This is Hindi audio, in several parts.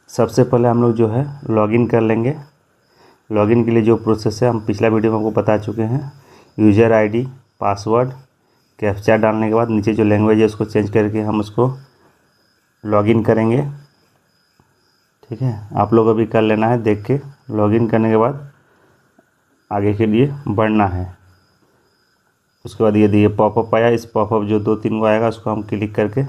सबसे पहले हम लोग जो है लॉगिन कर लेंगे। लॉगिन के लिए जो प्रोसेस है हम पिछला वीडियो में आपको बता चुके हैं। यूज़र आईडी, पासवर्ड, कैप्चा डालने के बाद नीचे जो लैंग्वेज है उसको चेंज करके हम उसको लॉगिन करेंगे। ठीक है, आप लोग अभी कर लेना है देख के। लॉगिन करने के बाद आगे के लिए बढ़ना है। उसके बाद ये पॉपअप आया, इस पॉपअप जो 2-3 को आएगा उसको हम क्लिक करके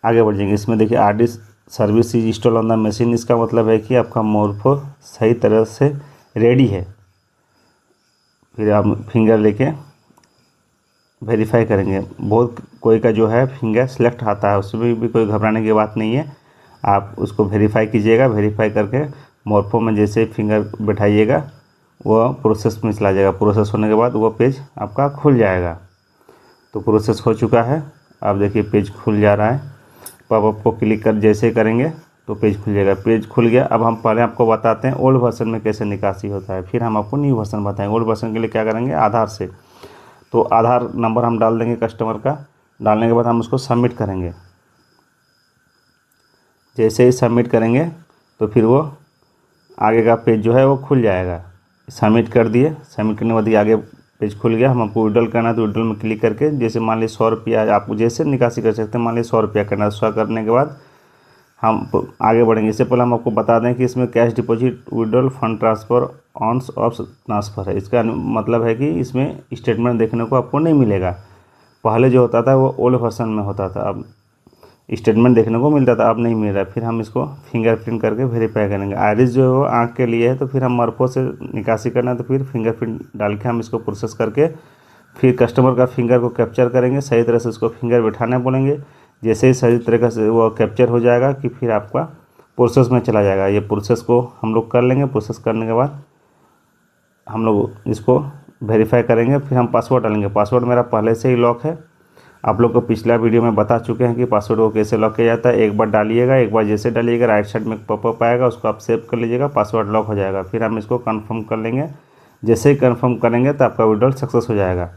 आगे बढ़ जाएंगे। इसमें देखिए RD service is install on the machine, इसका मतलब है कि आपका मोरफो सही तरह से रेडी है। फिर आप फिंगर लेके वेरीफाई करेंगे। बहुत कोई का जो है फिंगर सेलेक्ट आता है, उसमें भी कोई घबराने की बात नहीं है। आप उसको वेरीफाई कीजिएगा। वेरीफाई करके मोरफो में जैसे फिंगर बैठाइएगा वो प्रोसेस में चला जाएगा। प्रोसेस होने के बाद वो पेज आपका खुल जाएगा। तो प्रोसेस हो चुका है, आप देखिए पेज खुल जा रहा है। पॉपअप को क्लिक कर जैसे करेंगे तो पेज खुल जाएगा। पेज खुल गया। अब हम पहले आपको बताते हैं ओल्ड वर्जन में कैसे निकासी होता है, फिर हम आपको न्यू वर्जन बताएंगे। ओल्ड वर्जन के लिए क्या करेंगे, आधार से तो आधार नंबर हम डाल देंगे कस्टमर का। डालने के बाद हम उसको सबमिट करेंगे। जैसे ही सबमिट करेंगे तो फिर वो आगे का पेज जो है वो खुल जाएगा। सबमिट कर दिए। सबमिट करने के बाद ये आगे पेज खुल गया। हम आपको विड्रॉल करना है तो विड्रॉल में क्लिक करके जैसे मान लीजिए 100 रुपया आप जैसे निकासी कर सकते हैं। मान लीजिए 100 रुपया करना है। 100 करने के बाद हम आगे बढ़ेंगे। इससे पहले हम आपको बता दें कि इसमें cash deposit, withdrawal, fund transfer, on off transfer है। इसका मतलब है कि इसमें स्टेटमेंट देखने को आपको नहीं मिलेगा। पहले जो होता था वो ओल्ड वर्जन में होता था, अब स्टेटमेंट देखने को मिलता था, अब नहीं मिल रहा है। फिर हम इसको फिंगरप्रिंट करके वेरीफाई करेंगे। आइरिस जो है वो आँख के लिए है, तो फिर हम मरफो से निकासी करना है तो फिर फिंगरप्रिंट डाल के हम इसको प्रोसेस करके फिर कस्टमर का फिंगर को कैप्चर करेंगे। सही तरह से उसको फिंगर बैठाने बोलेंगे। जैसे ही सही तरीके से वो कैप्चर हो जाएगा कि फिर आपका प्रोसेस में चला जाएगा। ये प्रोसेस को हम लोग कर लेंगे। प्रोसेस करने के बाद हम लोग इसको वेरीफाई करेंगे। फिर हम पासवर्ड डालेंगे। पासवर्ड मेरा पहले से ही लॉक है। आप लोग को पिछला वीडियो में बता चुके हैं कि पासवर्ड को कैसे लॉक किया जाता है। एक बार डालिएगा, एक बार जैसे डालिएगा राइट साइड में पॉपअप आएगा, उसको आप सेव कर लीजिएगा, पासवर्ड लॉक हो जाएगा। फिर हम इसको कंफर्म कर लेंगे। जैसे ही कंफर्म करेंगे तो आपका विड्रॉल सक्सेस हो जाएगा।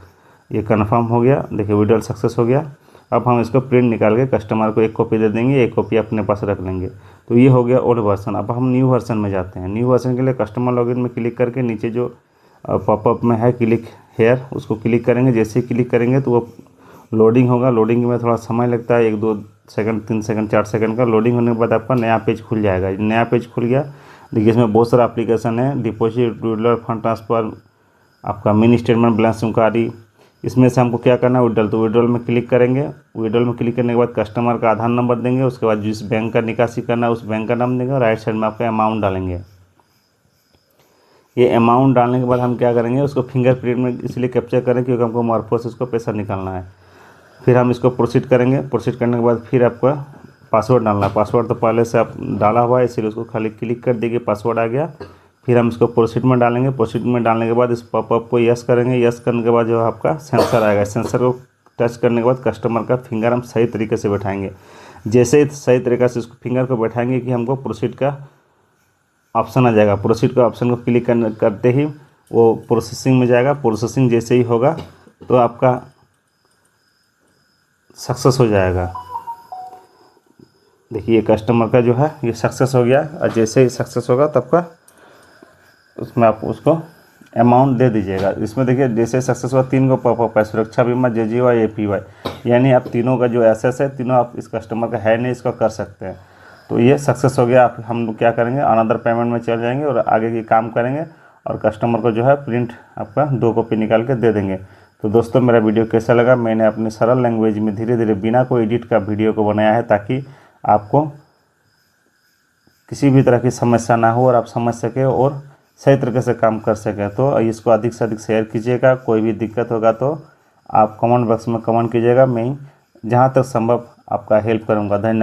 ये कंफर्म हो गया, देखिए विड्रॉल सक्सेस हो गया। अब हम इसको प्रिंट निकाल के कस्टमर को एक कॉपी दे देंगे, एक कॉपी अपने पास रख लेंगे। तो ये हो गया ओल्ड वर्जन। अब हम न्यू वर्जन में जाते हैं। न्यू वर्जन के लिए कस्टमर लॉगिन में क्लिक करके नीचे जो पॉपअप में है क्लिक हेयर, उसको क्लिक करेंगे। जैसे ही क्लिक करेंगे तो वो लोडिंग होगा। लोडिंग में थोड़ा समय लगता है, 1-2 सेकंड, 3 सेकंड, 4 सेकंड का। लोडिंग होने के बाद आपका नया पेज खुल जाएगा। नया पेज खुल गया। देखिए इसमें बहुत सारा एप्लीकेशन है, डिपॉजिट, विड्रॉल, फंड ट्रांसफ़र, आपका मिनी स्टेटमेंट, बैलेंस इंक्वायरी। इसमें से हमको क्या करना है, विड्रॉल। तो विड्रॉल में क्लिक करेंगे। विड्रॉल में क्लिक करने के बाद कस्टमर का आधार नंबर देंगे। उसके बाद जिस बैंक का निकासी करना है उस बैंक का नाम देंगे और राइट साइड में आपका अमाउंट डालेंगे। ये अमाउंट डालने के बाद हम क्या करेंगे, उसको फिंगरप्रिंट में इसलिए कैप्चर करें क्योंकि हमको मरफो से उसको पैसा निकालना है। फिर हम इसको प्रोसीड करेंगे। प्रोसीड करने के बाद फिर आपका पासवर्ड डालना है। पासवर्ड तो पहले से आप डाला हुआ है, इसलिए उसको खाली क्लिक कर दीजिए, पासवर्ड आ गया। फिर हम इसको प्रोसीड में डालेंगे। प्रोसीड में डालने के बाद इस पॉपअप को यस करेंगे। यस करने के बाद जो आपका सेंसर आएगा, सेंसर को टच करने के बाद कस्टमर का फिंगर हम सही तरीके से बैठाएंगे। जैसे ही सही तरीके से उसको फिंगर को बैठाएंगे कि हमको प्रोसीड का ऑप्शन आ जाएगा। प्रोसीड का ऑप्शन को क्लिक करते ही वो प्रोसेसिंग में जाएगा। प्रोसेसिंग जैसे ही होगा तो आपका सक्सेस हो जाएगा। देखिए कस्टमर का जो है ये सक्सेस हो गया। और जैसे ही सक्सेस होगा तब का उसमें आप उसको अमाउंट दे दीजिएगा। इसमें देखिए जैसे सक्सेस हुआ 3 को पॉपअप है, सुरक्षा बीमा, JGY, APY, यानी आप तीनों का जो एसेस है तीनों आप इस कस्टमर का है नहीं, इसको कर सकते हैं। तो ये सक्सेस हो गया। आप हम लोग क्या करेंगे, अनदर पेमेंट में चल जाएंगे और आगे की काम करेंगे और कस्टमर को जो है प्रिंट आपका 2 कॉपी निकाल के दे देंगे। तो दोस्तों मेरा वीडियो कैसा लगा, मैंने अपनी सरल लैंग्वेज में धीरे धीरे बिना कोई एडिट का वीडियो को बनाया है ताकि आपको किसी भी तरह की समस्या ना हो और आप समझ सकें और सही तरीके से काम कर सकें। तो इसको अधिक से अधिक शेयर कीजिएगा। कोई भी दिक्कत होगा तो आप कमेंट बॉक्स में कमेंट कीजिएगा। मैं जहाँ तक संभव आपका हेल्प करूँगा। धन्यवाद।